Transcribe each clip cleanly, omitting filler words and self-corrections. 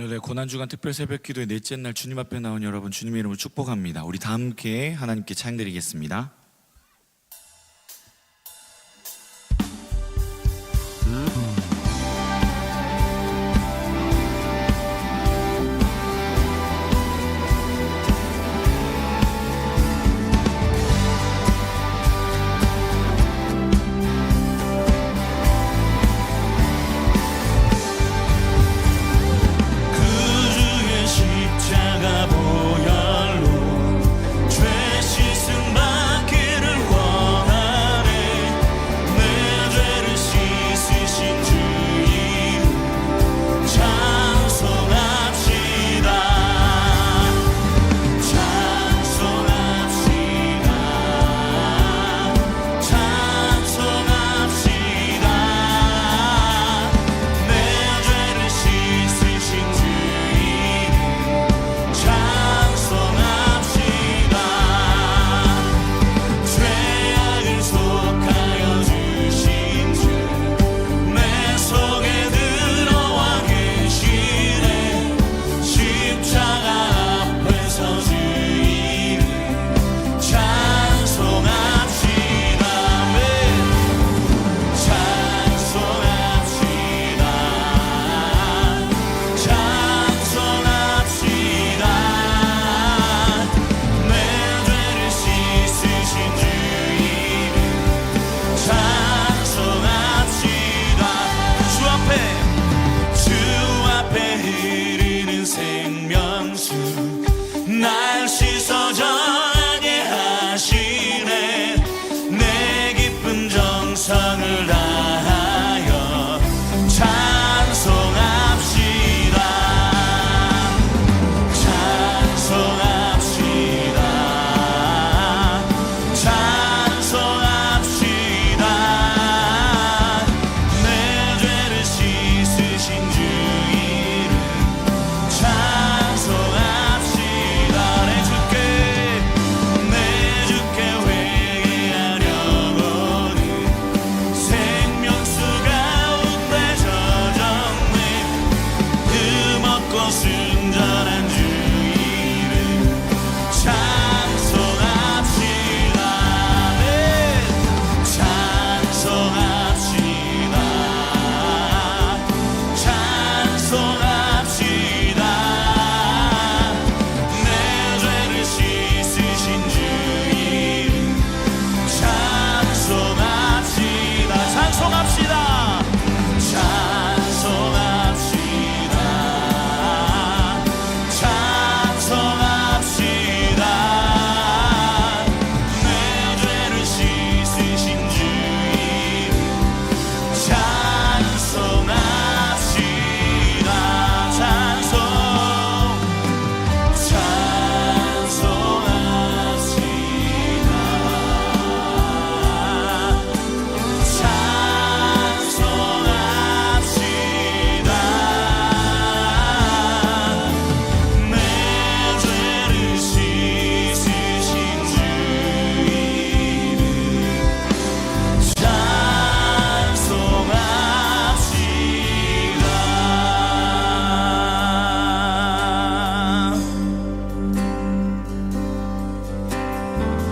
오늘의 고난주간 특별 새벽기도의 넷째 날 주님 앞에 나온 여러분, 주님의 이름으로 축복합니다. 우리 다 함께 하나님께 찬양드리겠습니다.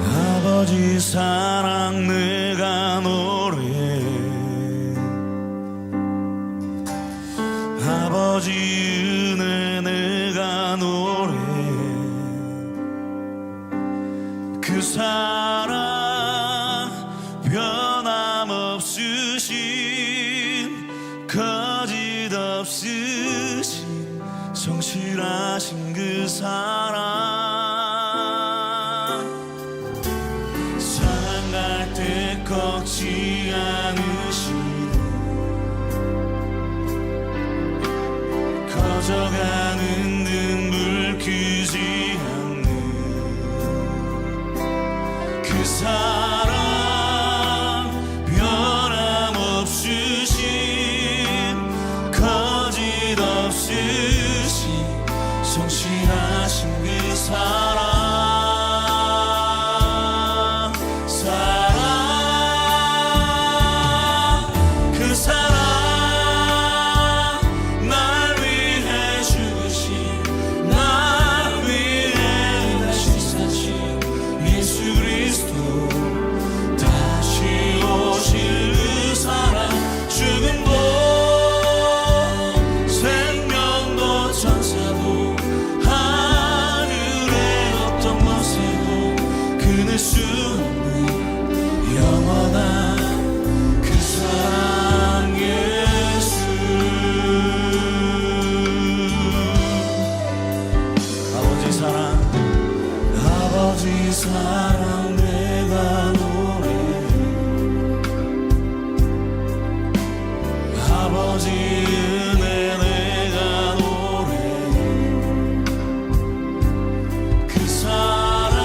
아버지 사랑 내가 노래해, 아버지 은혜 내가 노래해. 그 사랑 변함없으신 거짓 없으신 성실하신 그 사랑, 사랑할 때 꺾지 않으시네, 커져가는 눈물 그지 않는 그 사랑 변함없으신 거짓 없으신 성실하신 그 사랑, 사랑 아버지 은혜 내가 노래해 그 사랑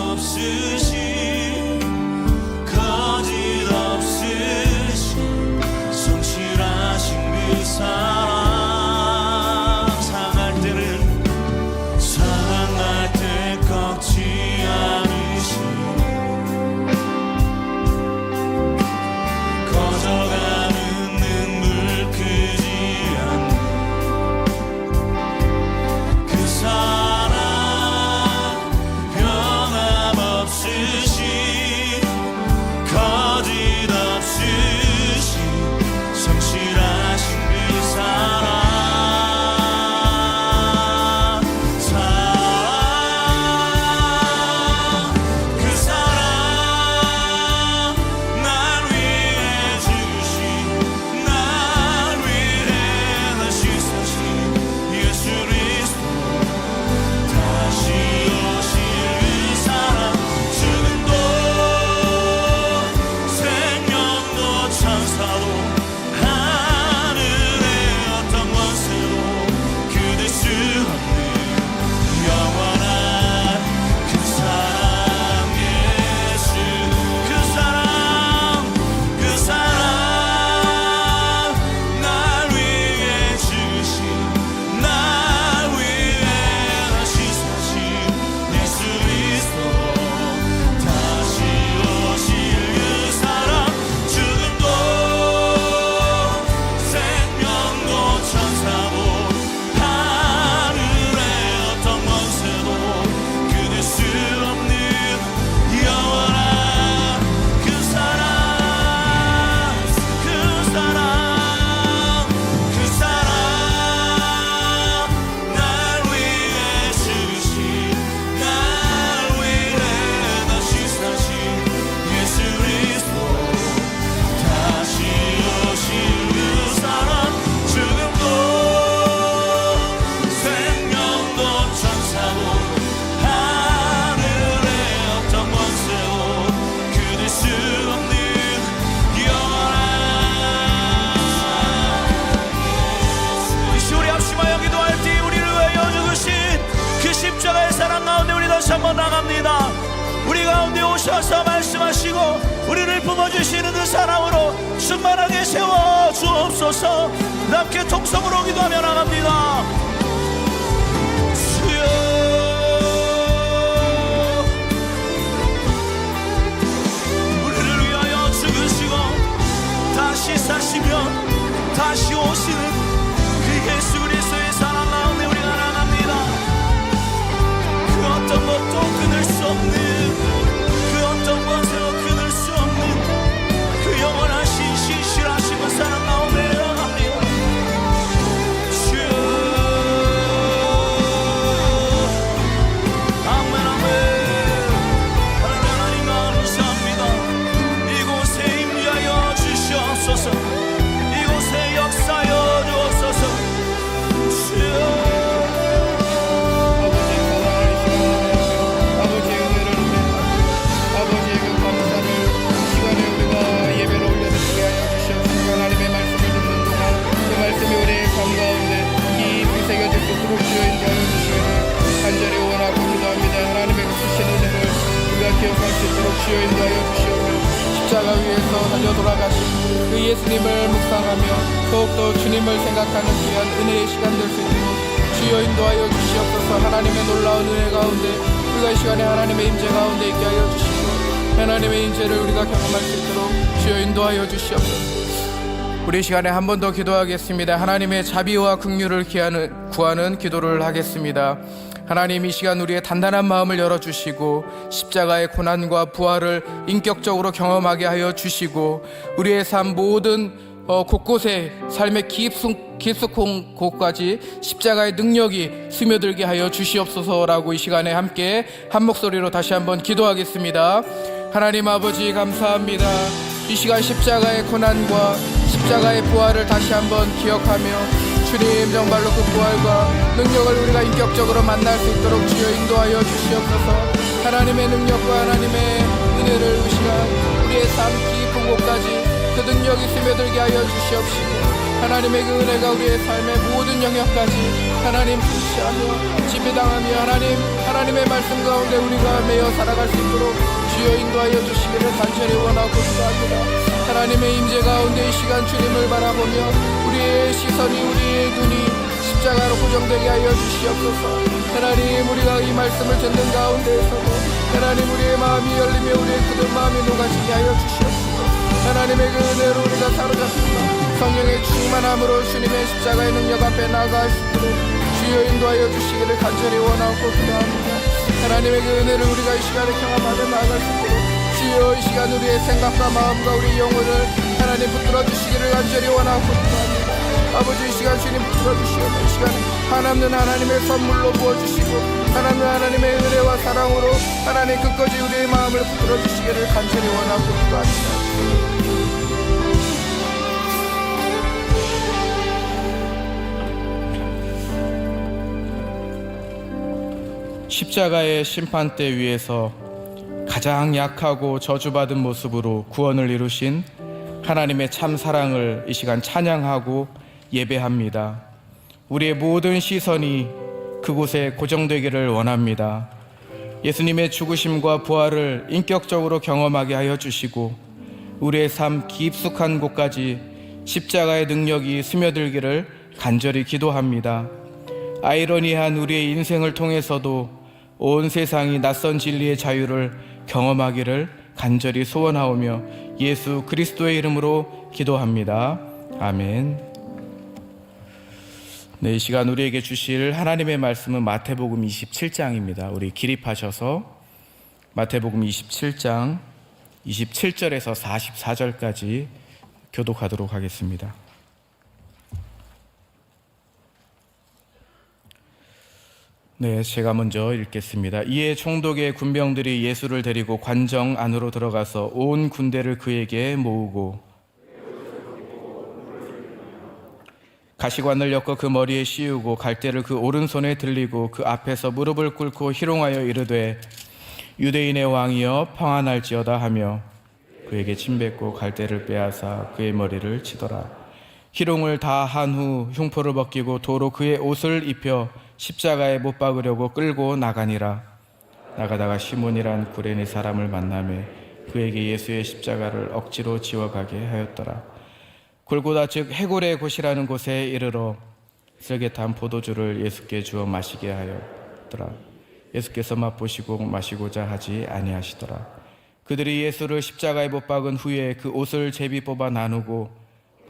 변함없으신 거짓 없으신 성실하신 그 사랑 상할 때는 상할 때 꺾지 않으신 꺼져가는 눈물 크지 않는 그 사랑 변함없으신 거짓 없으신 성실하신 그 사랑 그 사랑 날 위해 주신 날 위해 다시 사신 예수 그리스도 다시 오실 그 사랑 죽음도 생명도 천사도 하늘의 어떤 권세도 그댈 수 없는 영원한 그 사랑 예수 그 사랑 날 위해 주신 날 위해 다시 사신 예수 그리스도 다시 오실 그 사랑 죽음도 생명도 천사도 하늘의 어떤 권세도 그댈 수 없는 영원한 그 사랑 날 위해 주신 날 위해 다시 사신 예수 그리스도 다시 오실 그 사랑 죽음도 생명도 천사도 하늘의 어떤 권세도 그댈 수 없는 영원한 이 시간에 합심하여 기도할 때 우리를 위하여 죽으신 그 십자가의 사랑 가운데 우리 다시 한번 나갑니다. 우리 가운데 오셔서 말씀하시고 우리를 품어주시는 그 사랑으로 충만하게 세워 주옵소서. 함께 통성으로 기도하며 나갑니다. 주여 우리를 위하여 죽으시고 다시 사시며 다시 오시는 그 예수 그리스도의 사랑 가운데 우리가 나갑니다. 그 어떤 것도 끊을 수 없는 그 어떤 권세도 끊을 수 없는 그 영원하신 신실하신 그 사랑 가운데 나갑니다. 주여 아멘 아멘. 하나님 감사합니다. 이곳에 임하여 주시옵소서. 이곳에 역사여 주옵소서. 주여 아버지의 은혜를 아버지의 그 감사를 이 시간에 우리가 예배로 올려드리게 하여 주시옵소서. 하나님의 말씀을 듣는 동안 그 말씀이 우리의 삶 가운데 깊이 새겨질 수 있도록 주여 인도하여 주시기를 간절히 원하고 기도합니다. 하나님의 그 크신 은혜를 우리가 기억할 수 있도록 주여 인도하여 주시옵소서. 십자가 위에서 달려 돌아가신 그 예수님을 묵상하며 더욱더 주님을 생각하는 귀한 은혜의 시간 될 수 있도록 주여 인도하여 주시옵소서. 하나님의 놀라운 은혜 가운데 우리가 이 시간에 하나님의 임재 가운데 있게 하여 주시고 하나님의 임재를 우리가 경험할 수 있도록 주여 인도하여 주시옵소서. 우리 이 시간에 한 번 더 기도하겠습니다. 하나님의 자비와 긍휼을 구하는 기도를 하겠습니다. 하나님 이 시간 우리의 단단한 마음을 열어주시고 십자가의 고난과 부활을 인격적으로 경험하게 하여 주시고 우리의 삶 모든 곳곳에 삶의 깊숙한 곳까지 십자가의 능력이 스며들게 하여 주시옵소서라고 이 시간에 함께 한 목소리로 다시 한번 기도하겠습니다. 하나님 아버지 감사합니다. 이 시간 십자가의 고난과 십자가의 부활을 다시 한번 기억하며 주님 정말로 그 부활과 능력을 우리가 인격적으로 만날 수 있도록 주여 인도하여 주시옵소서. 하나님의 능력과 하나님의 은혜를 이 시간 우리의 삶 깊은 곳까지 그 능력 능력이 스며들게 하여 주시옵시고 하나님의 그 은혜가 우리의 삶의 모든 영역까지 하나님 통치하며 지배당하며 하나님의 말씀 가운데 우리가 매여 살아갈 수 있도록 주여 인도하여 주시기를 간절히 원하고 기도합니다. 하나님의 임재 가운데 이 시간 주님을 바라보며 우리의 시선이 우리의 눈이 십자가로 고정되게 하여 주시옵소서. 하나님 우리가 이 말씀을 듣는 가운데에서도 하나님 우리의 마음이 열리며 우리의 굳은 마음이 녹아지게 하여 주시옵소서. 하나님의 그 은혜로 우리가 사로잡힌다. 성령의 충만함으로 주님의 십자가의 능력 앞에 나아갈 수 있도록 주여 인도하여 주시기를 간절히 원하고 기도합니다. 하나님의 그 은혜를 우리가 이 시간에 경험하며 나아갈 수 있도록 주여 이 시간 우리의 생각과 마음과 우리 영혼을 하나님 붙들어 주시기를 간절히 원하고 기도합니다. 아버지 이 시간 주님 붙들어 주시옵소서. 이 시간 하나님은 하나님의 선물로 부어주시고 하나님의 은혜와 사랑으로 하나님 끝까지 우리의 마음을 붙들어 주시기를 간절히 원하고 기도합니다. 십자가의 심판대 위에서 가장 약하고 저주받은 모습으로 구원을 이루신 하나님의 참 사랑을 이 시간 찬양하고 예배합니다. 우리의 모든 시선이 그곳에 고정되기를 원합니다. 예수님의 죽으심과 부활을 인격적으로 경험하게 하여 주시고 우리의 삶 깊숙한 곳까지 십자가의 능력이 스며들기를 간절히 기도합니다. 아이러니한 우리의 인생을 통해서도 온 세상이 낯선 진리의 자유를 경험하기를 간절히 소원하오며 예수 그리스도의 이름으로 기도합니다. 아멘. 네, 이 시간 우리에게 주실 하나님의 말씀은 마태복음 27장입니다. 우리 기립하셔서 마태복음 27장 27절에서 44절까지 교독하도록 하겠습니다. 네, 제가 먼저 읽겠습니다. 이에 총독의 군병들이 예수를 데리고 관정 안으로 들어가서 온 군대를 그에게 모으고 가시관을 엮어 그 머리에 씌우고 갈대를 그 오른손에 들리고 그 앞에서 무릎을 꿇고 희롱하여 이르되 유대인의 왕이여 평안할지어다 하며 그에게 침뱉고 갈대를 빼앗아 그의 머리를 치더라. 희롱을 다 한 후 흉포를 벗기고 도로 그의 옷을 입혀 십자가에 못 박으려고 끌고 나가니라. 나가다가 시몬이란 구레네 사람을 만나매 그에게 예수의 십자가를 억지로 지워가게 하였더라. 골고다 즉 해골의 곳이라는 곳에 이르러 쓸개탄 포도주를 예수께 주어 마시게 하였더라. 예수께서 맛보시고 마시고자 하지 아니하시더라. 그들이 예수를 십자가에 못 박은 후에 그 옷을 제비 뽑아 나누고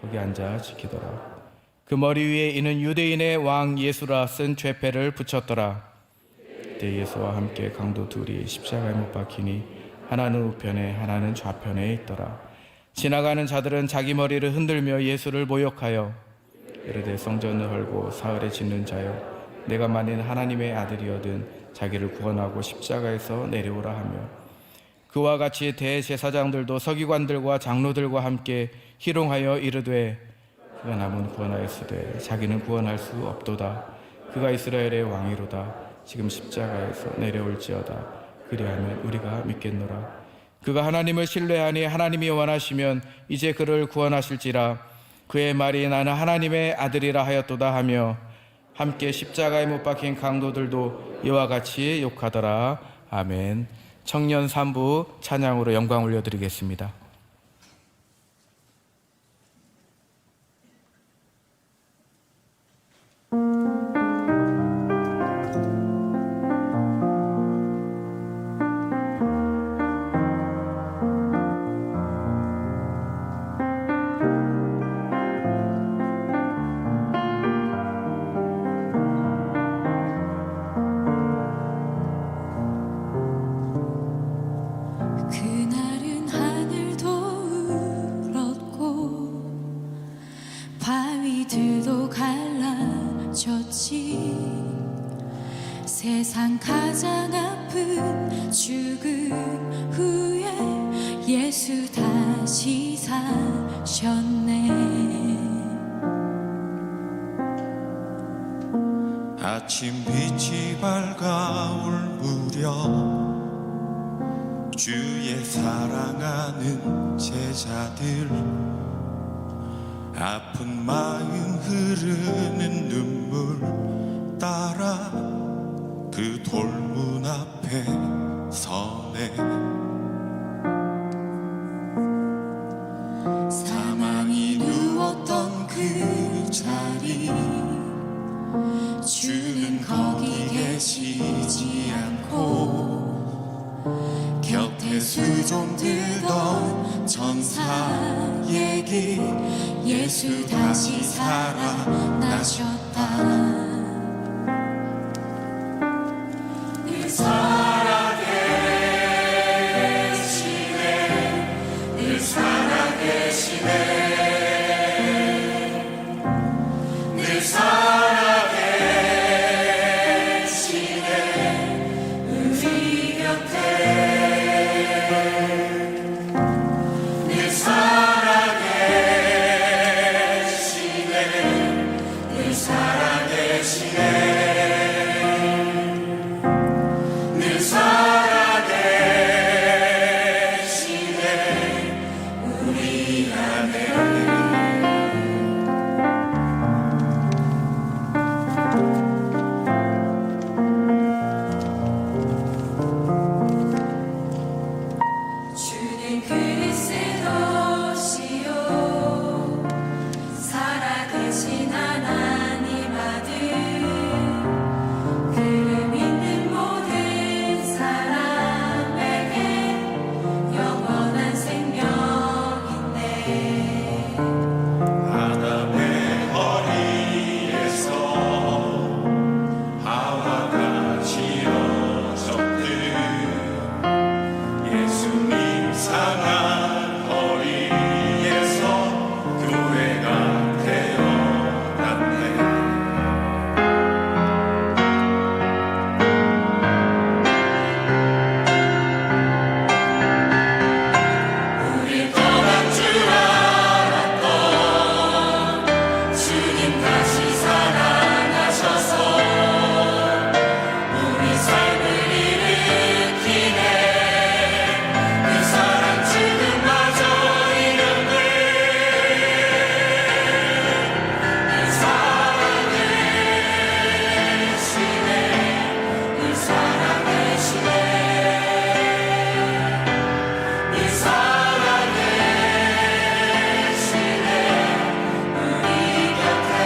거기 앉아 지키더라. 그 머리 위에 이는 유대인의 왕 예수라 쓴 죄패를 붙였더라. 그때 예수와 함께 강도 둘이 십자가에 못 박히니 하나는 우편에 하나는 좌편에 있더라. 지나가는 자들은 자기 머리를 흔들며 예수를 모욕하여 이르되 성전을 헐고 사흘에 짓는 자여 내가 만일 하나님의 아들이거든 자기를 구원하고 십자가에서 내려오라 하며 그와 같이 대제사장들도 서기관들과 장로들과 함께 희롱하여 이르되 그가 남은 구원하였으되 자기는 구원할 수 없도다. 그가 이스라엘의 왕이로다. 지금 십자가에서 내려올지어다. 그리하면 우리가 믿겠노라. 그가 하나님을 신뢰하니 하나님이 원하시면 이제 그를 구원하실지라. 그의 말이 나는 하나님의 아들이라 하였도다 하며 함께 십자가에 못 박힌 강도들도 이와 같이 욕하더라. 아멘. 청년 3부 찬양으로 영광 올려드리겠습니다. 그날은 하늘도 울었고 바위들도 갈라졌지. 세상 가장 아픈 죽음 후에 예수 다시 사셨네. 아침 빛이 밝아올 무렵 주의 사랑하는 제자들 아픈 마음 흐르는 눈물 따라 그 돌문 앞에 서네. 사망이 누웠던 그 자리 주는 거기 계시지 않고 곁에 수종 들던 천사에게 예수 다시 살아나셨다. 늘 살아계시네, 늘 살아계시네, 늘 살아계시네 우리 곁에. 늘 살아계시네, 늘 살아계시네, 늘 살아계시네 우리 안에. 주는 그리스도시요 살아계신 하나님 아들. 그를 믿는 모든 사람에게 영원한 생명인데. 아담의 허리에서 하와가 지어졌듯 예수님 상한 허리에서 교회가 태어났네. 우리 떠난 줄 알았던 주님 다시 살아나셔서 우리 삶을 일으키네. 그 사랑 지금마저 이겼네. 늘 살아계시네, 늘 살아계시네, 늘 살아계시네 우리 곁에.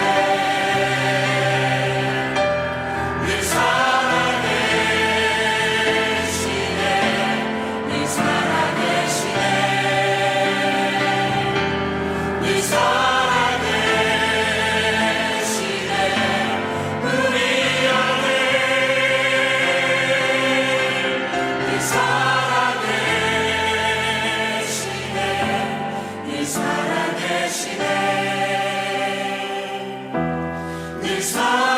늘 살아계시네, 늘 살아계시네, 늘 살아계시네 우리 안에. 늘 살아계시네, 늘 살아계시네, 늘 살아계시네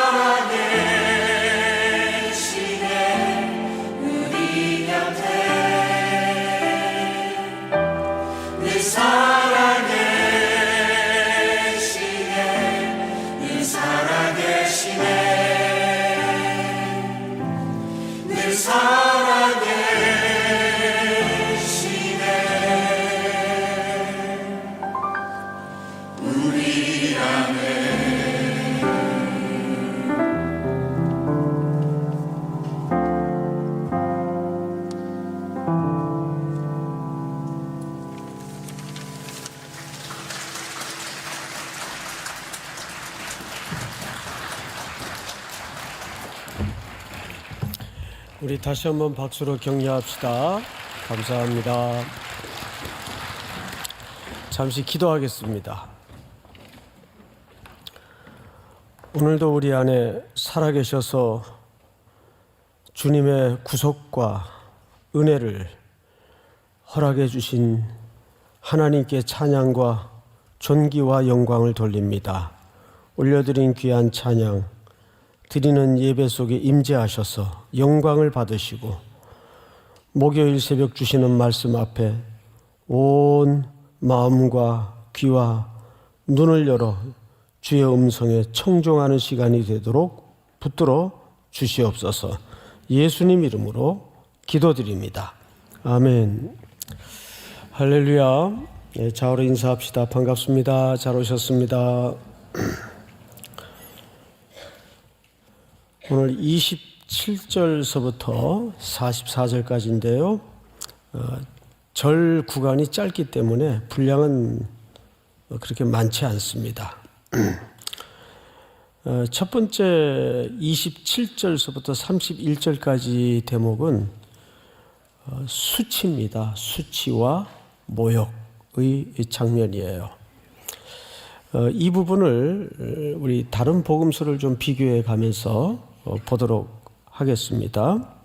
우리 곁에. 늘 살아계시네, 늘 살아계시네, 늘 살아계시네 우리 안에. 우리 다시 한번 박수로 격려합시다. 감사합니다. 잠시 기도하겠습니다. 오늘도 우리 안에 살아계셔서 주님의 구속과 은혜를 허락해 주신 하나님께 찬양과 존귀와 영광을 돌립니다. 올려드린 귀한 찬양 드리는 예배 속에 임재하셔서 영광을 받으시고 목요일 새벽 주시는 말씀 앞에 온 마음과 귀와 눈을 열어 주의 음성에 청종하는 시간이 되도록 붙들어 주시옵소서. 예수님 이름으로 기도드립니다. 아멘. 할렐루야. 네, 좌우로 인사합시다. 반갑습니다. 잘 오셨습니다. 오늘 27절서부터 44절까지인데요. 절 구간이 짧기 때문에 분량은 그렇게 많지 않습니다. 첫 번째 27절서부터 31절까지 대목은 수치입니다. 수치와 모욕의 장면이에요. 이 부분을 우리 다른 복음서를 좀 비교해 가면서 보도록 하겠습니다.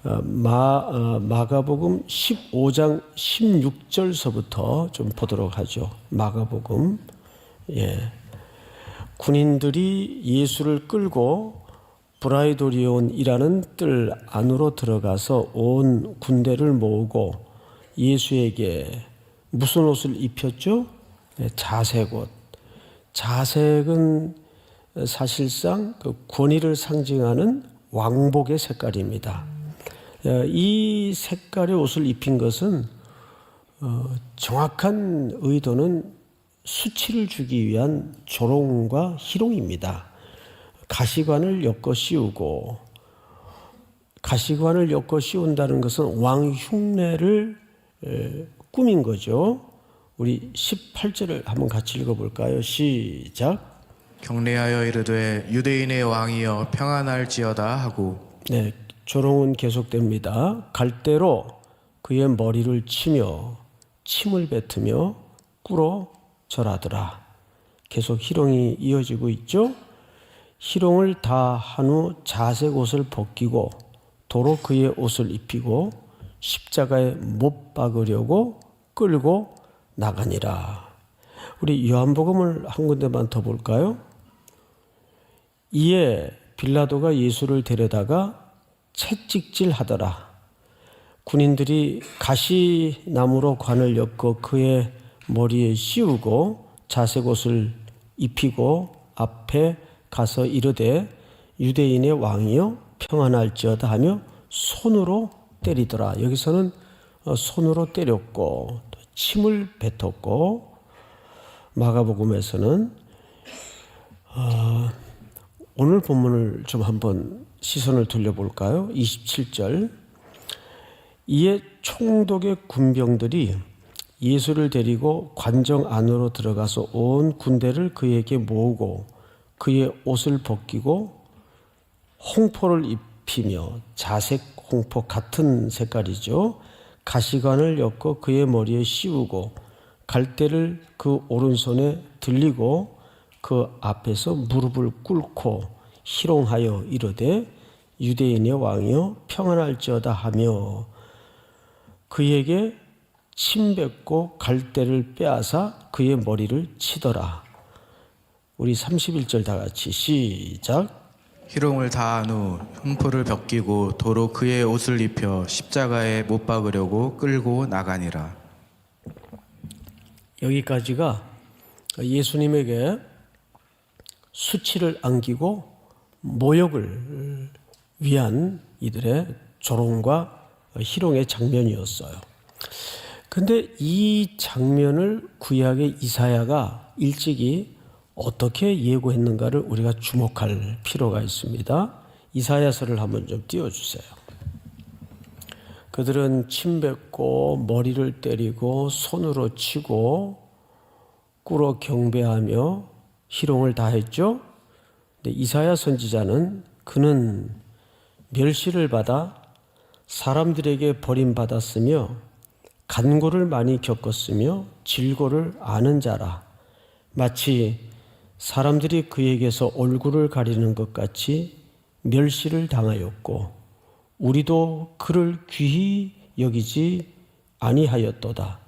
마가복음 15장 16절서부터 좀 보도록 하죠. 마가복음. 군인들이 예수를 끌고 브라이도리온이라는 뜰 안으로 들어가서 온 군대를 모으고 예수에게 무슨 옷을 입혔죠? 자색 옷. 자색은 사실상 그 권위를 상징하는 왕복의 색깔입니다. 이 색깔의 옷을 입힌 것은 정확한 의도는 수치를 주기 위한 조롱과 희롱입니다. 가시관을 엮어 씌우고, 가시관을 엮어 씌운다는 것은 왕 흉내를 꾸민 거죠. 우리 18절을 한번 같이 읽어볼까요? 시작. 경례하여 이르되 유대인의 왕이여 평안할지어다 하고. 네, 조롱은 계속됩니다. 갈대로 그의 머리를 치며 침을 뱉으며 꿇어 절하더라. 계속 희롱이 이어지고 있죠. 희롱을 다 한 후 자색 옷을 벗기고 도로 그의 옷을 입히고 십자가에 못 박으려고 끌고 나가니라. 우리 요한복음을 한 군데만 더 볼까요? 이에 빌라도가 예수를 데려다가 채찍질 하더라. 군인들이 가시나무로 관을 엮어 그의 머리에 씌우고 자색 옷을 입히고 앞에 가서 이르되 유대인의 왕이여 평안할지어다 하며 손으로 때리더라. 여기서는 손으로 때렸고 또 침을 뱉었고, 마가복음에서는 오늘 본문을 좀 한번 시선을 돌려볼까요? 27절. 이에 총독의 군병들이 예수를 데리고 관정 안으로 들어가서 온 군대를 그에게 모으고 그의 옷을 벗기고 홍포를 입히며, 자색 홍포 같은 색깔이죠. 가시관을 엮어 그의 머리에 씌우고 갈대를 그 오른손에 들리고 그 앞에서 무릎을 꿇고 희롱하여 이르되 유대인의 왕이여 평안할지어다 하며 그에게 침 뱉고 갈대를 빼앗아 그의 머리를 치더라. 우리 31절 다 같이 시작. 희롱을 다한 후 흉포를 벗기고 도로 그의 옷을 입혀 십자가에 못 박으려고 끌고 나가니라. 여기까지가 예수님에게 수치를 안기고 모욕을 위한 이들의 조롱과 희롱의 장면이었어요. 근데 이 장면을 구약의 이사야가 일찍이 어떻게 예고했는가를 우리가 주목할 필요가 있습니다. 이사야서를 한번 좀 띄워주세요. 그들은 침 뱉고 머리를 때리고 손으로 치고 꿇어 경배하며 희롱을 다했죠. 근데 이사야 선지자는 그는 멸시를 받아 사람들에게 버림받았으며 간고를 많이 겪었으며 질고를 아는 자라. 마치 사람들이 그에게서 얼굴을 가리는 것 같이 멸시를 당하였고 우리도 그를 귀히 여기지 아니하였도다.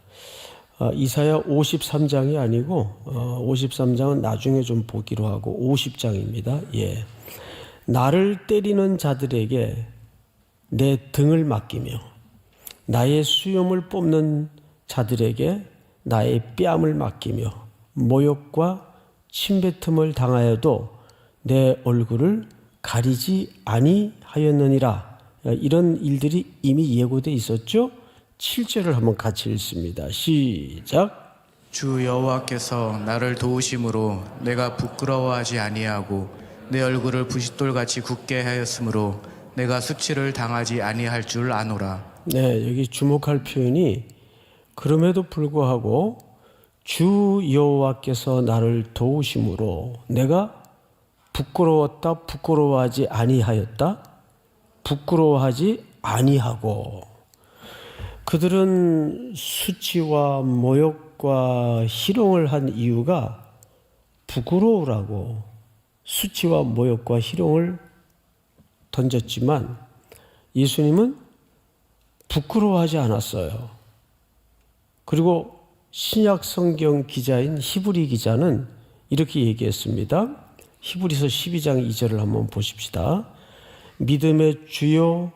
이사야 53장이 아니고 53장은 나중에 좀 보기로 하고 50장입니다. 예. 나를 때리는 자들에게 내 등을 맡기며 나의 수염을 뽑는 자들에게 나의 뺨을 맡기며 모욕과 침뱉음을 당하여도 내 얼굴을 가리지 아니하였느니라. 이런 일들이 이미 예고되어 있었죠. 7절을 한번 같이 읽습니다. 시작. 주 여호와께서 나를 도우심으로 내가 부끄러워하지 아니하고 내 얼굴을 부싯돌같이 굳게 하였으므로 내가 수치를 당하지 아니할 줄 아노라. 네, 여기 주목할 표현이 그럼에도 불구하고 주 여호와께서 나를 도우심으로 내가 부끄러웠다, 부끄러워하지 아니하였다, 부끄러워하지 아니하고. 그들은 수치와 모욕과 희롱을 한 이유가 부끄러우라고 수치와 모욕과 희롱을 던졌지만 예수님은 부끄러워하지 않았어요. 그리고 신약 성경 기자인 히브리 기자는 이렇게 얘기했습니다. 히브리서 12장 2절을 한번 보십시다. 믿음의 주요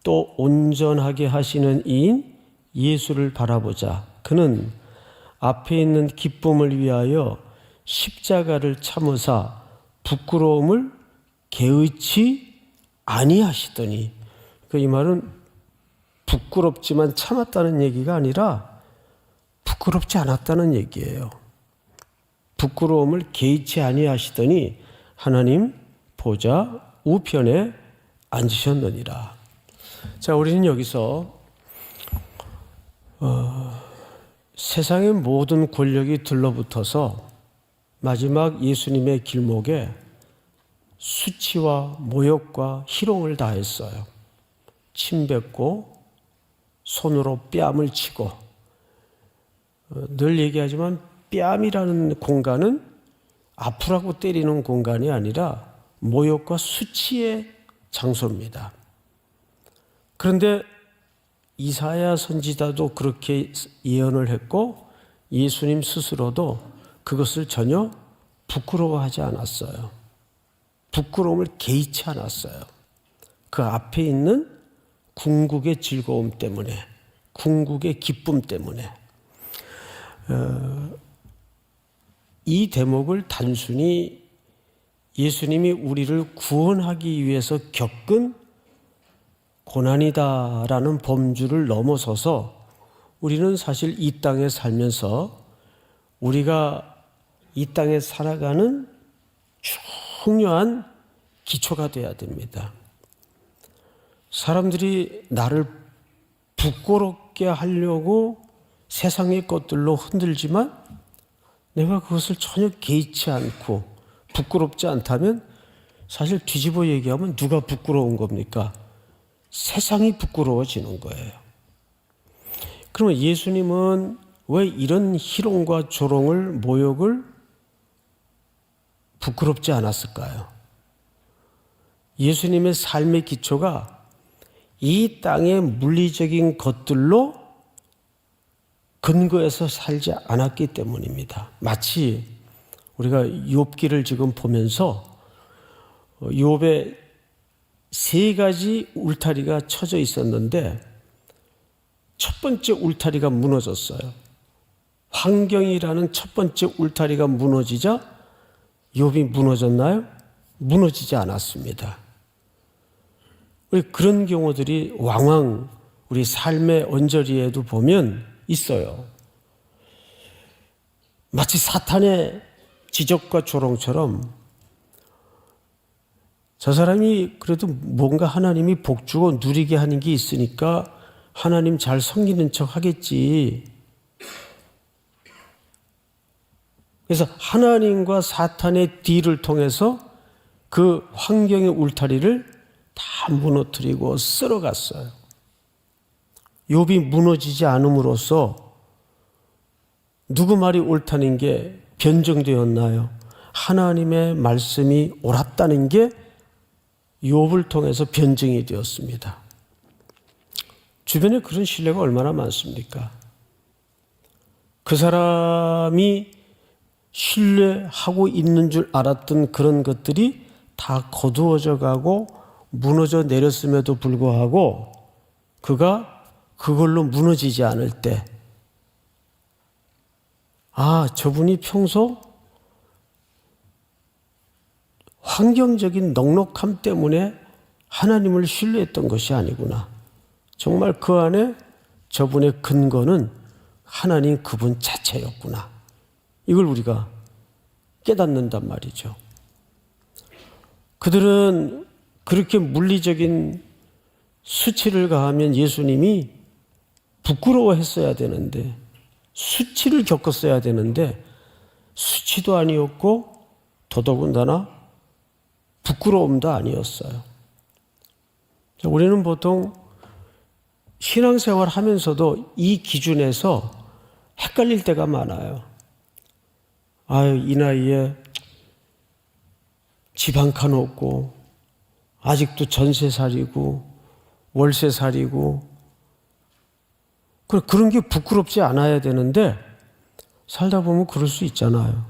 또 온전하게 하시는 이인 예수를 바라보자. 그는 앞에 있는 기쁨을 위하여 십자가를 참으사 부끄러움을 개의치 아니하시더니. 이 말은 부끄럽지만 참았다는 얘기가 아니라 부끄럽지 않았다는 얘기예요. 부끄러움을 개의치 아니하시더니 하나님 보좌 우편에 앉으셨느니라. 자, 우리는 여기서 세상의 모든 권력이 들러붙어서 마지막 예수님의 길목에 수치와 모욕과 희롱을 다했어요. 침 뱉고 손으로 뺨을 치고. 늘 얘기하지만 뺨이라는 공간은 아프라고 때리는 공간이 아니라 모욕과 수치의 장소입니다. 그런데 이사야 선지자도 그렇게 예언을 했고 예수님 스스로도 그것을 전혀 부끄러워하지 않았어요. 부끄러움을 개의치 않았어요. 그 앞에 있는 궁극의 즐거움 때문에, 궁극의 기쁨 때문에. 이 대목을 단순히 예수님이 우리를 구원하기 위해서 겪은 고난이다라는 범주를 넘어서서 우리는 사실 이 땅에 살면서 우리가 이 땅에 살아가는 중요한 기초가 되어야 됩니다. 사람들이 나를 부끄럽게 하려고 세상의 것들로 흔들지만 내가 그것을 전혀 개의치 않고 부끄럽지 않다면 사실 뒤집어 얘기하면 누가 부끄러운 겁니까? 세상이 부끄러워지는 거예요. 그러면 예수님은 왜 이런 희롱과 조롱을, 모욕을 부끄럽지 않았을까요? 예수님의 삶의 기초가 이 땅의 물리적인 것들로 근거해서 살지 않았기 때문입니다. 마치 우리가 욥기를 지금 보면서 욥에 3가지 울타리가 쳐져 있었는데 첫 번째 울타리가 무너졌어요. 환경이라는 첫 번째 울타리가 무너지자 욥이 무너졌나요? 무너지지 않았습니다. 우리 그런 경우들이 왕왕 우리 삶의 언저리에도 보면 있어요. 마치 사탄의 지적과 조롱처럼 저 사람이 그래도 뭔가 하나님이 복 주고 누리게 하는 게 있으니까 하나님 잘 섬기는 척 하겠지. 그래서 하나님과 사탄의 딜을 통해서 그 환경의 울타리를 다 무너뜨리고 쓸어갔어요. 욥이 무너지지 않음으로써 누구 말이 옳다는 게 변정되었나요? 하나님의 말씀이 옳았다는 게 욥을 통해서 변증이 되었습니다. 주변에 그런 신뢰가 얼마나 많습니까? 그 사람이 신뢰하고 있는 줄 알았던 그런 것들이 다 거두어져 가고 무너져 내렸음에도 불구하고 그가 그걸로 무너지지 않을 때, 아, 저분이 평소 환경적인 넉넉함 때문에 하나님을 신뢰했던 것이 아니구나. 정말 그 안에 저분의 근거는 하나님 그분 자체였구나. 이걸 우리가 깨닫는단 말이죠. 그들은 그렇게 물리적인 수치를 가하면 예수님이 부끄러워했어야 되는데, 수치를 겪었어야 되는데 수치도 아니었고 더더군다나 부끄러움도 아니었어요. 우리는 보통 신앙생활 하면서도 이 기준에서 헷갈릴 때가 많아요. 아유, 이 나이에 집 한 칸 없고 아직도 전세 살이고 월세 살이고, 그런 게 부끄럽지 않아야 되는데 살다 보면 그럴 수 있잖아요.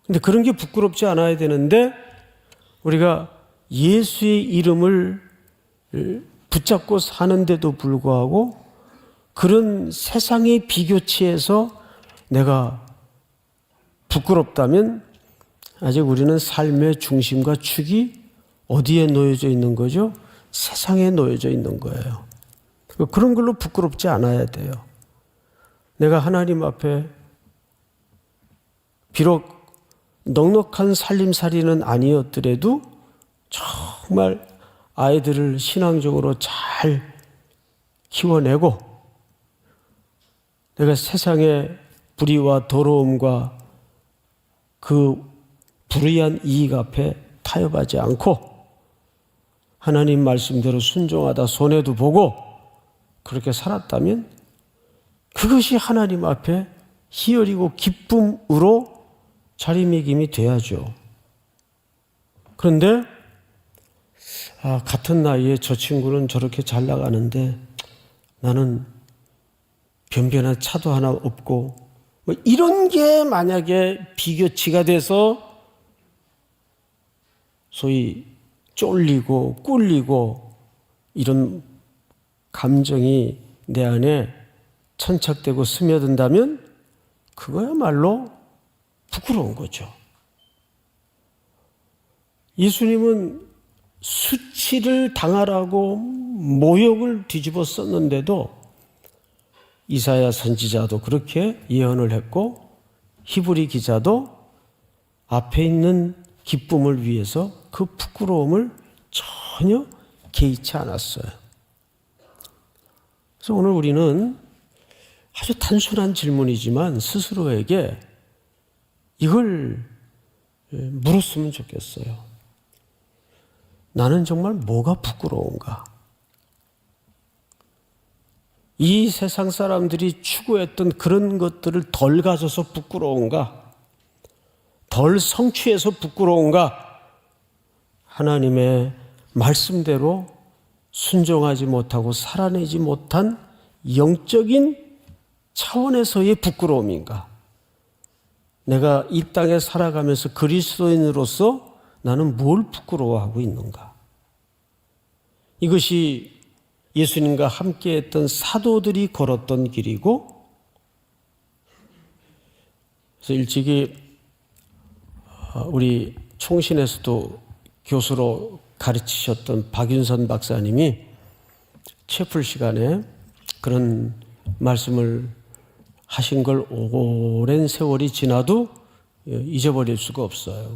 근데 그런 게 부끄럽지 않아야 되는데 우리가 예수의 이름을 붙잡고 사는데도 불구하고 그런 세상의 비교치에서 내가 부끄럽다면 아직 우리는 삶의 중심과 축이 어디에 놓여져 있는 거죠? 세상에 놓여져 있는 거예요. 그런 걸로 부끄럽지 않아야 돼요. 내가 하나님 앞에 비록 넉넉한 살림살이는 아니었더라도 정말 아이들을 신앙적으로 잘 키워내고 내가 세상의 불의와 더러움과 그 불의한 이익 앞에 타협하지 않고 하나님 말씀대로 순종하다 손해도 보고 그렇게 살았다면 그것이 하나님 앞에 희열이고 기쁨으로 자리매김이 돼야죠. 그런데 같은 나이에 저 친구는 저렇게 잘 나가는데 나는 변변한 차도 하나 없고 뭐 이런 게 만약에 비교치가 돼서 소위 쫄리고 꿀리고 이런 감정이 내 안에 천착되고 스며든다면 그거야말로 부끄러운 거죠. 예수님은 수치를 당하라고 모욕을 뒤집어 썼는데도 이사야 선지자도 그렇게 예언을 했고 히브리 기자도 앞에 있는 기쁨을 위해서 그 부끄러움을 전혀 개의치 않았어요. 그래서 오늘 우리는 아주 단순한 질문이지만 스스로에게 이걸 물었으면 좋겠어요. 나는 정말 뭐가 부끄러운가? 이 세상 사람들이 추구했던 그런 것들을 덜 가져서 부끄러운가? 덜 성취해서 부끄러운가? 하나님의 말씀대로 순종하지 못하고 살아내지 못한 영적인 차원에서의 부끄러움인가? 내가 이 땅에 살아가면서 그리스도인으로서 나는 뭘 부끄러워하고 있는가? 이것이 예수님과 함께했던 사도들이 걸었던 길이고, 그래서 일찍이 우리 총신에서도 교수로 가르치셨던 박윤선 박사님이 채플 시간에 그런 말씀을 하신 걸 오랜 세월이 지나도 잊어버릴 수가 없어요.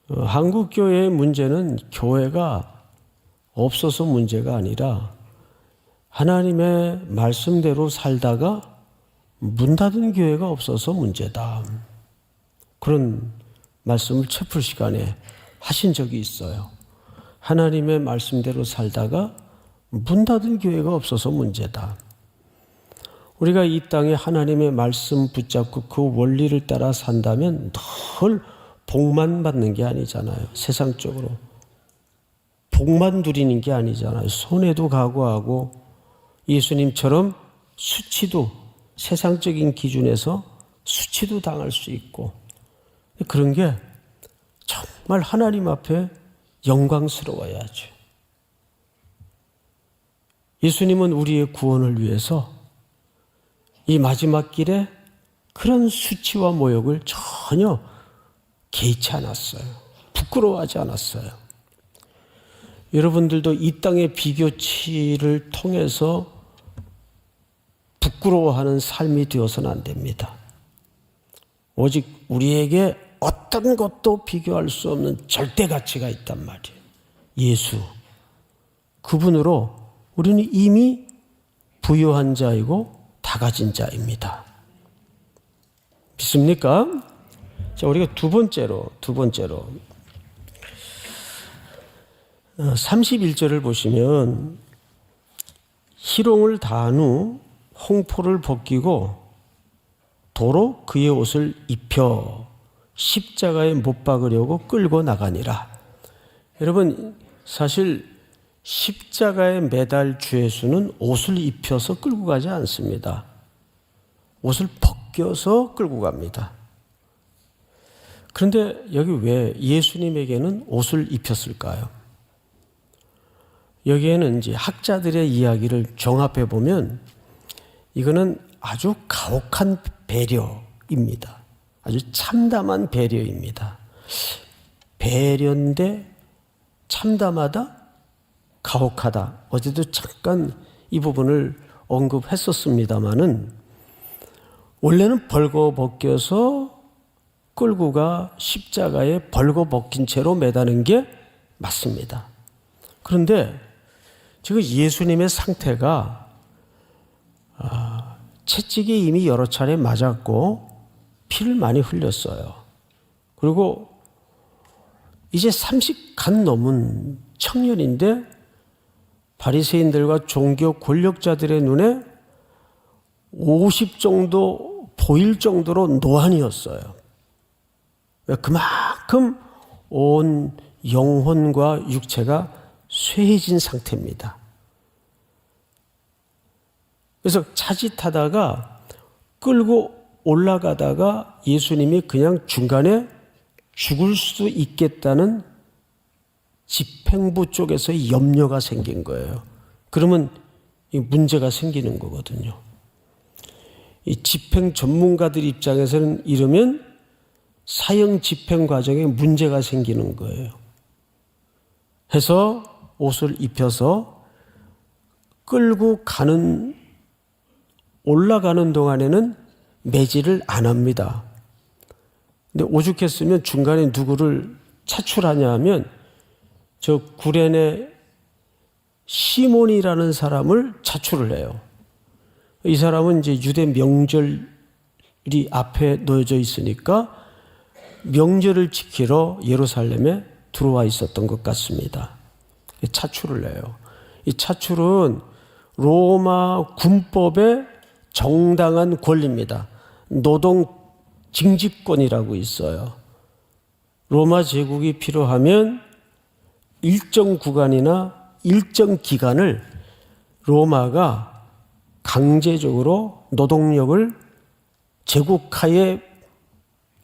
한국 교회의 문제는 교회가 없어서 문제가 아니라 하나님의 말씀대로 살다가 문 닫은 교회가 없어서 문제다. 그런 말씀을 채플 시간에 하신 적이 있어요. 하나님의 말씀대로 살다가 문 닫은 교회가 없어서 문제다. 우리가 이 땅에 하나님의 말씀 붙잡고 그 원리를 따라 산다면 늘 복만 받는 게 아니잖아요. 세상적으로. 복만 누리는 게 아니잖아요. 손해도 각오하고 예수님처럼 수치도 세상적인 기준에서 수치도 당할 수 있고 그런 게 정말 하나님 앞에 영광스러워야죠. 예수님은 우리의 구원을 위해서 이 마지막 길에 그런 수치와 모욕을 전혀 개의치 않았어요. 부끄러워하지 않았어요. 여러분들도 이 땅의 비교치를 통해서 부끄러워하는 삶이 되어서는 안 됩니다. 오직 우리에게 어떤 것도 비교할 수 없는 절대 가치가 있단 말이에요. 예수. 그분으로 우리는 이미 부유한 자이고 다 가진 자입니다. 믿습니까? 자, 우리가 두 번째로 31절을 보시면 희롱을 다한 후 홍포를 벗기고 도로 그의 옷을 입혀 십자가에 못 박으려고 끌고 나가니라. 여러분, 사실 십자가에 매달 주 예수는 옷을 입혀서 끌고 가지 않습니다. 옷을 벗겨서 끌고 갑니다. 그런데 여기 왜 예수님에게는 옷을 입혔을까요? 여기에는 이제 학자들의 이야기를 종합해 보면 이거는 아주 가혹한 배려입니다. 아주 참담한 배려입니다. 배려인데 참담하다? 가혹하다. 어제도 잠깐 이 부분을 언급했었습니다마는 원래는 벌거벗겨서 끌고 가 십자가에 벌거벗긴 채로 매다는 게 맞습니다. 그런데 지금 예수님의 상태가 채찍에 이미 여러 차례 맞았고 피를 많이 흘렸어요. 그리고 이제 30 간 넘은 청년인데 바리새인들과 종교 권력자들의 눈에 50 정도 보일 정도로 노안이었어요. 그만큼 온 영혼과 육체가 쇠해진 상태입니다. 그래서 자칫하다가 끌고 올라가다가 예수님이 그냥 중간에 죽을 수도 있겠다는 집행부 쪽에서 염려가 생긴 거예요. 그러면 이 문제가 생기는 거거든요. 이 집행 전문가들 입장에서는 이러면 사형 집행 과정에 문제가 생기는 거예요. 해서 옷을 입혀서 끌고 올라가는 동안에는 매질을 안 합니다. 근데 오죽했으면 중간에 누구를 차출하냐 하면 저 구레네 시몬이라는 사람을 차출을 해요. 이 사람은 이제 유대 명절이 앞에 놓여져 있으니까 명절을 지키러 예루살렘에 들어와 있었던 것 같습니다. 차출을 해요. 이 차출은 로마 군법의 정당한 권리입니다. 노동 징집권이라고 있어요. 로마 제국이 필요하면 일정 구간이나 일정 기간을 로마가 강제적으로 노동력을 제국하에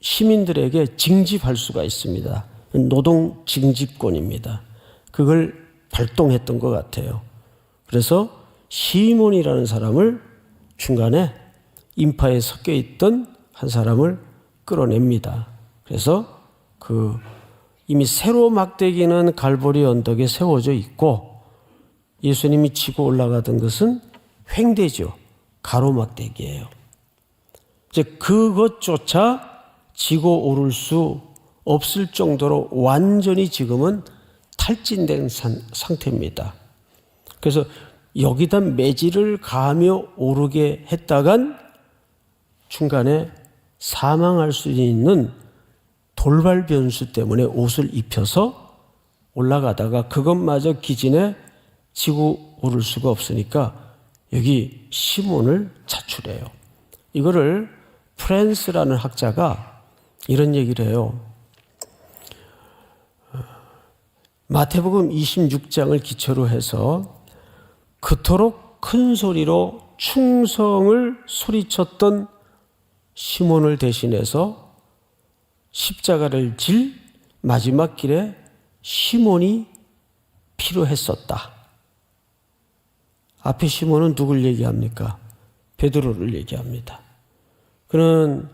시민들에게 징집할 수가 있습니다. 노동 징집권입니다. 그걸 발동했던 것 같아요. 그래서 시몬이라는 사람을 중간에 인파에 섞여 있던 한 사람을 끌어냅니다. 그래서 이미 세로 막대기는 갈보리 언덕에 세워져 있고 예수님이 지고 올라가던 것은 횡대죠. 가로막대기예요. 이제 그것조차 지고 오를 수 없을 정도로 완전히 지금은 탈진된 상태입니다. 그래서 여기다 매질을 가하며 오르게 했다간 중간에 사망할 수 있는 돌발 변수 때문에 옷을 입혀서 올라가다가 그것마저 기진에 지고 오를 수가 없으니까 여기 시몬을 차출해요. 이거를 프랜스라는 학자가 이런 얘기를 해요. 마태복음 26장을 기초로 해서 그토록 큰 소리로 충성을 소리쳤던 시몬을 대신해서 십자가를 질 마지막 길에 시몬이 필요했었다. 앞에 시몬은 누굴 얘기합니까? 베드로를 얘기합니다. 그는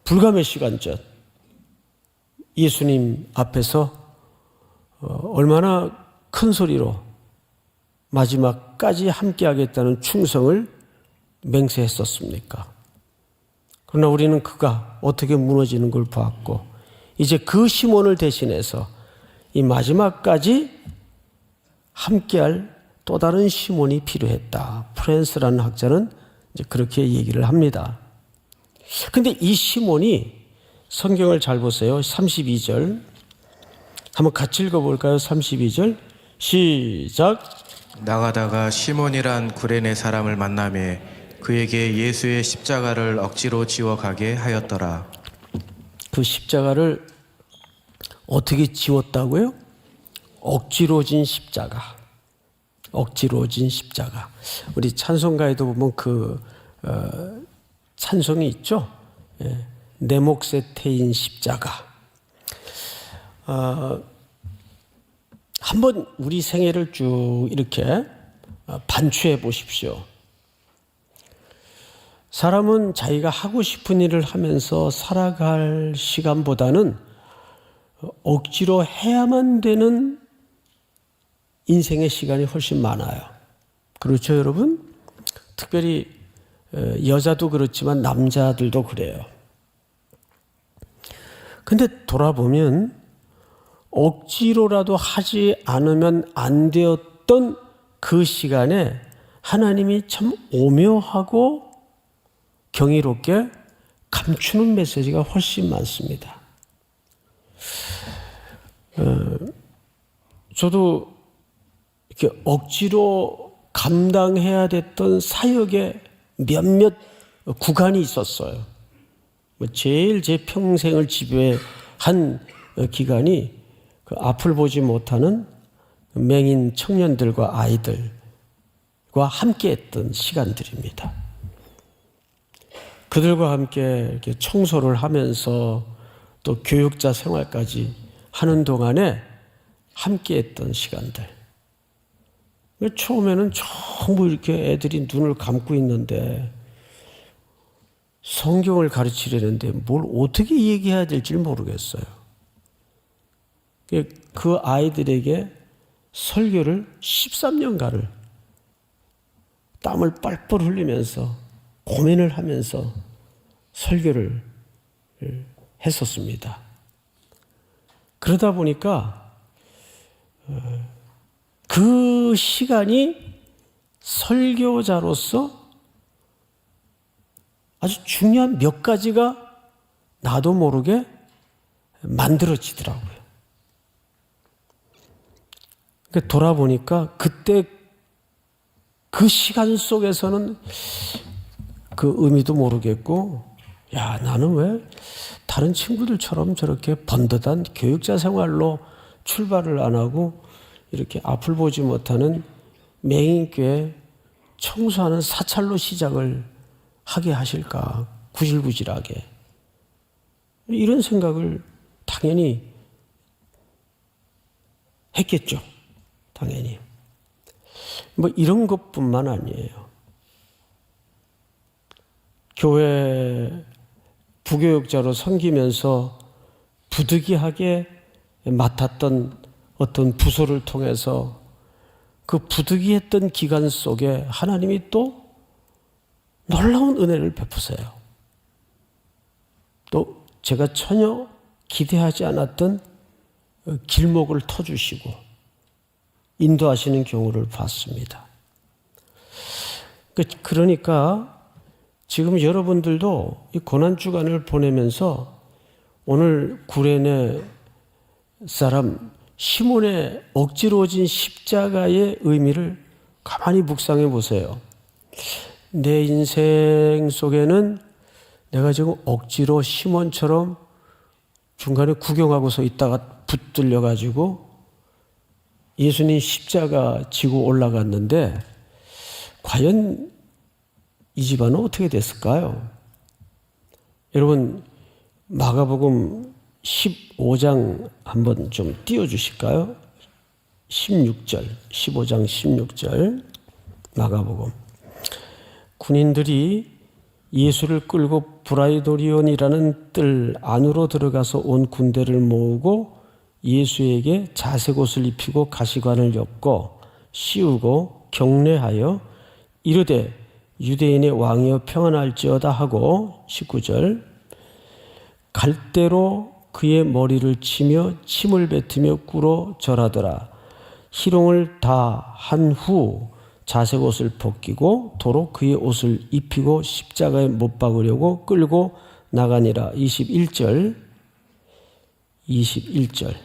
불과 몇 시간 전 예수님 앞에서 얼마나 큰 소리로 마지막까지 함께하겠다는 충성을 맹세했었습니까? 그러나 우리는 그가 어떻게 무너지는 걸 보았고 이제 그 시몬을 대신해서 이 마지막까지 함께할 또 다른 시몬이 필요했다. 프랜스라는 학자는 이제 그렇게 얘기를 합니다. 근데 이 시몬이 성경을 잘 보세요. 32절 한번 같이 읽어볼까요? 32절 시작. 나가다가 시몬이란 구레네 사람을 만나며 그에게 예수의 십자가를 억지로 지워 가게 하였더라. 그 십자가를 어떻게 지웠다고요? 억지로 진 십자가. 억지로 진 십자가. 우리 찬송가에도 보면 그 찬송이 있죠. 예, 내 몫에 태인 십자가. 한번 우리 생애를 쭉 이렇게 반추해 보십시오. 사람은 자기가 하고 싶은 일을 하면서 살아갈 시간보다는 억지로 해야만 되는 인생의 시간이 훨씬 많아요. 그렇죠, 여러분? 특별히 여자도 그렇지만 남자들도 그래요. 근데 돌아보면 억지로라도 하지 않으면 안 되었던 그 시간에 하나님이 참 오묘하고 경이롭게 감추는 메시지가 훨씬 많습니다. 저도 이렇게 억지로 감당해야 됐던 사역의 몇몇 구간이 있었어요. 제일 제 평생을 지배한 기간이 그 앞을 보지 못하는 맹인 청년들과 아이들과 함께했던 시간들입니다. 그들과 함께 이렇게 청소를 하면서 또 교육자 생활까지 하는 동안에 함께했던 시간들. 처음에는 전부 이렇게 애들이 눈을 감고 있는데 성경을 가르치려는데 뭘 어떻게 얘기해야 될지 모르겠어요. 그 아이들에게 설교를 13년간을 땀을 뻘뻘 흘리면서 고민을 하면서 설교를 했었습니다. 그러다 보니까 그 시간이 설교자로서 아주 중요한 몇 가지가 나도 모르게 만들어지더라고요. 그러니까 돌아보니까 그때 그 시간 속에서는 그 의미도 모르겠고, 야, 나는 왜 다른 친구들처럼 저렇게 번듯한 교육자 생활로 출발을 안 하고 이렇게 앞을 보지 못하는 맹인교회 청소하는 사찰로 시작을 하게 하실까, 구질구질하게. 이런 생각을 당연히 했겠죠. 당연히. 뭐 이런 것뿐만 아니에요. 교회 부교육자로 섬기면서 부득이하게 맡았던 어떤 부서를 통해서 그 부득이했던 기간 속에 하나님이 또 놀라운 은혜를 베푸세요. 또 제가 전혀 기대하지 않았던 길목을 터주시고 인도하시는 경우를 봤습니다. 그러니까 지금 여러분들도 이 고난주간을 보내면서 오늘 구레네 사람 시몬의 억지로진 십자가의 의미를 가만히 묵상해 보세요. 내 인생 속에는 내가 지금 억지로 시몬처럼 중간에 구경하고서 있다가 붙들려 가지고 예수님 십자가 지고 올라갔는데 과연 이 집안은 어떻게 됐을까요? 여러분 마가복음 15장 한번 좀 띄워주실까요? 16절, 15장 16절 마가복음. 군인들이 예수를 끌고 브라이도리온이라는 뜰 안으로 들어가서 온 군대를 모으고 예수에게 자색 옷을 입히고 가시관을 엮고 씌우고 경례하여 이르되 유대인의 왕이여 평안할지어다 하고 19절 갈대로 그의 머리를 치며 침을 뱉으며 꿇어 절하더라. 희롱을 다 한 후 자색 옷을 벗기고 도로 그의 옷을 입히고 십자가에 못 박으려고 끌고 나가니라. 21절 21절을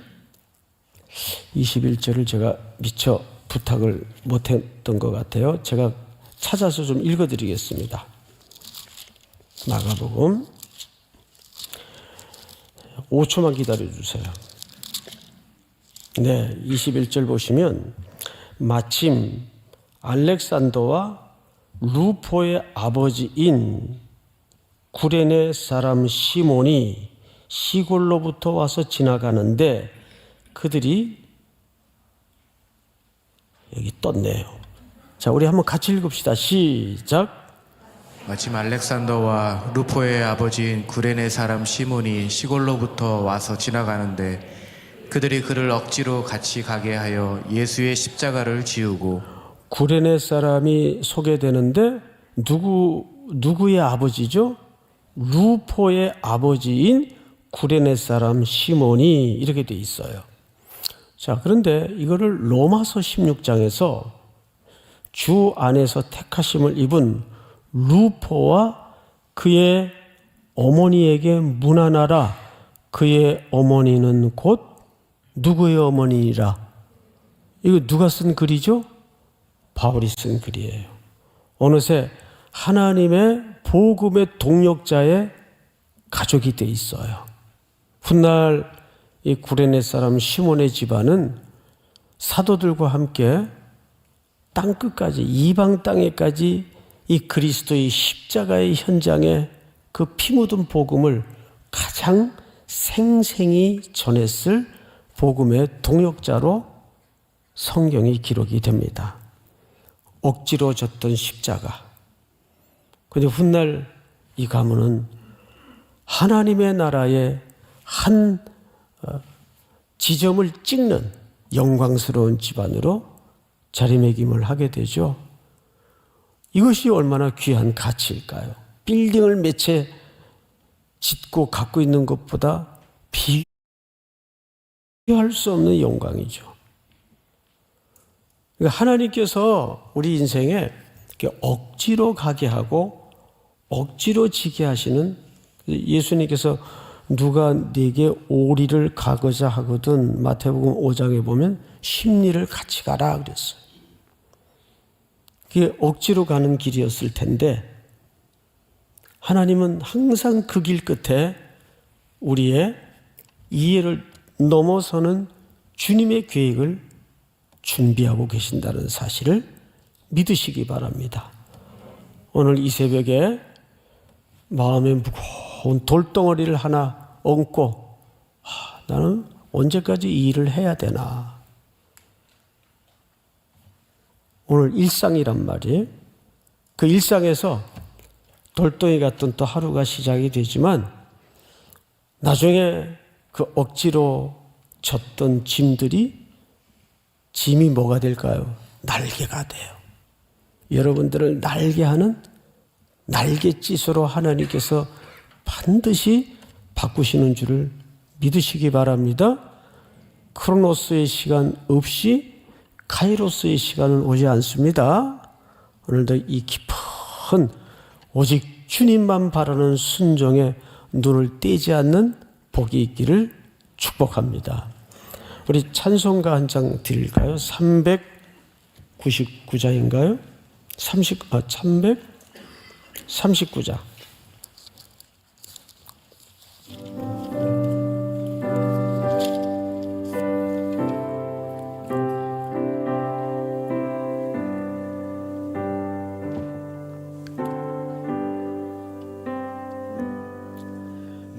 제가 미처 부탁을 못했던 것 같아요. 제가 찾아서 좀 읽어드리겠습니다. 마가복음 5초만 기다려주세요. 네, 21절 보시면 마침 알렉산더와 루포의 아버지인 구레네 사람 시몬이 시골로부터 와서 지나가는데 그들이 여기 떴네요. 자, 우리 한번 같이 읽읍시다. 시작. 마침 알렉산더와 루포의 아버지인 구레네 사람 시몬이 시골로부터 와서 지나가는데 그들이 그를 억지로 같이 가게 하여 예수의 십자가를 지우고 구레네 사람이 소개되는데 누구의 아버지죠? 루포의 아버지인 구레네 사람 시몬이 이렇게 돼 있어요. 자, 그런데 이거를 로마서 16장에서 주 안에서 택하심을 입은 루포와 그의 어머니에게 문안하라. 그의 어머니는 곧 누구의 어머니라? 이거 누가 쓴 글이죠? 바울이 쓴 글이에요. 어느새 하나님의 복음의 동력자의 가족이 돼 있어요. 훗날 이 구레네 사람 시몬의 집안은 사도들과 함께 땅끝까지 이방 땅에까지 이 그리스도의 십자가의 현장에 그 피 묻은 복음을 가장 생생히 전했을 복음의 동역자로 성경이 기록이 됩니다. 억지로 졌던 십자가. 그런데 훗날 이 가문은 하나님의 나라의 한 지점을 찍는 영광스러운 집안으로 자리매김을 하게 되죠. 이것이 얼마나 귀한 가치일까요? 빌딩을 몇 채 짓고 갖고 있는 것보다 비교할 수 없는 영광이죠. 그러니까 하나님께서 우리 인생에 억지로 가게 하고 억지로 지게 하시는, 예수님께서 누가 네게 오리를 가고자 하거든 마태복음 5장에 보면 십리를 같이 가라 그랬어요. 그게 억지로 가는 길이었을 텐데 하나님은 항상 그 길 끝에 우리의 이해를 넘어서는 주님의 계획을 준비하고 계신다는 사실을 믿으시기 바랍니다. 오늘 이 새벽에 마음에 무거운 돌덩어리를 하나 얹고 나는 언제까지 이 일을 해야 되나. 오늘 일상이란 말이에요. 그 일상에서 돌덩이 같은 또 하루가 시작이 되지만 나중에 그 억지로 졌던 짐이 뭐가 될까요? 날개가 돼요. 여러분들을 날개하는 날갯짓으로 하나님께서 반드시 바꾸시는 줄을 믿으시기 바랍니다. 크로노스의 시간 없이 카이로스의 시간은 오지 않습니다. 오늘도 이 깊은 오직 주님만 바라는 순종에 눈을 떼지 않는 복이 있기를 축복합니다. 우리 찬송가 한 장 드릴까요? 399장인가요? 339장.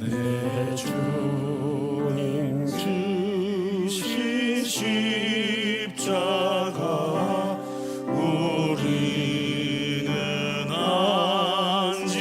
내 주님 주신 십자가 우리는 안지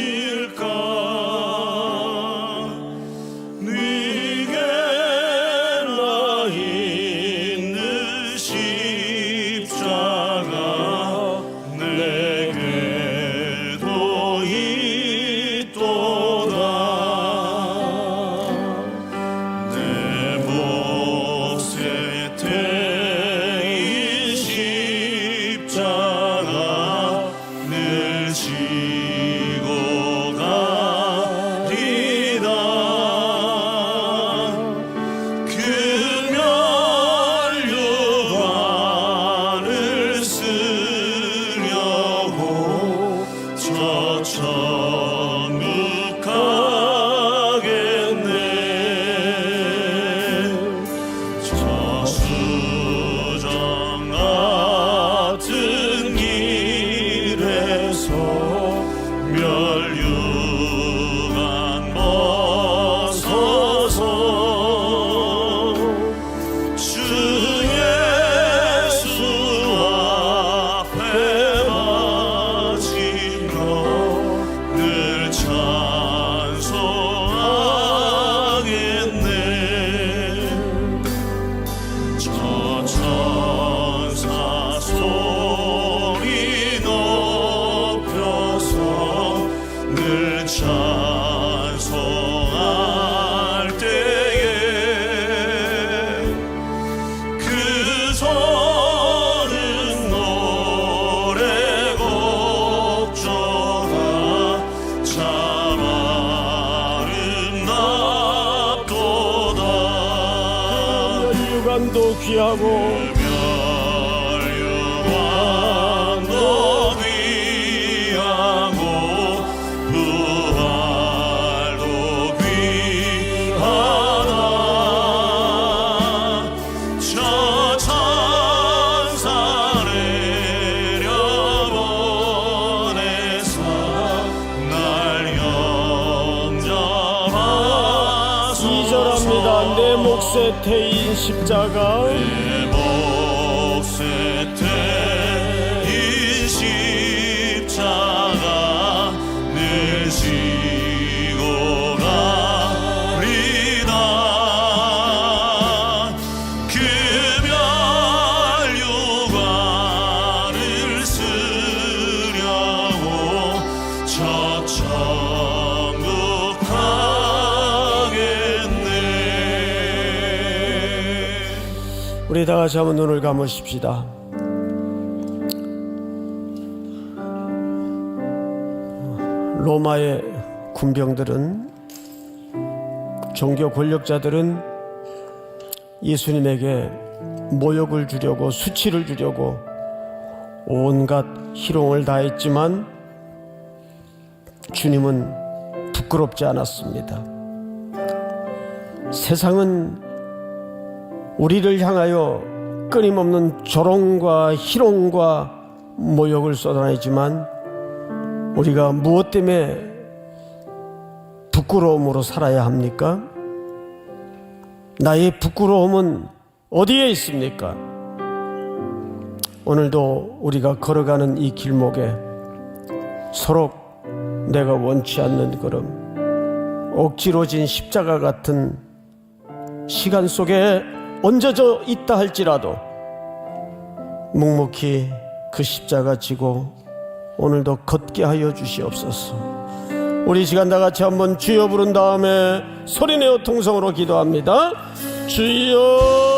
영광도 귀하고 영광도 귀하고 부활도 귀하다. 저 천사 내려보내사 날 영접하소서. 2절합니다. 내 몫에 태인 십자가 내 몫에 태인 십자가 늘 지고 가리다. 그 멸류관을 쓰려고 저 천국 가겠네. 우리 다 같이 한번 눈을 감으십시다. 로마의 군병들은, 종교 권력자들은 예수님에게 모욕을 주려고, 수치를 주려고 온갖 희롱을 다했지만 주님은 부끄럽지 않았습니다. 세상은 우리를 향하여 끊임없는 조롱과 희롱과 모욕을 쏟아내지만 우리가 무엇 때문에 부끄러움으로 살아야 합니까? 나의 부끄러움은 어디에 있습니까? 오늘도 우리가 걸어가는 이 길목에 서로 내가 원치 않는 걸음, 억지로 진 십자가 같은 시간 속에 얹어져 있다 할지라도 묵묵히 그 십자가 지고 오늘도 걷게 하여 주시옵소서. 우리 시간 다 같이 한번 주여 부른 다음에 소리내어 통성으로 기도합니다. 주여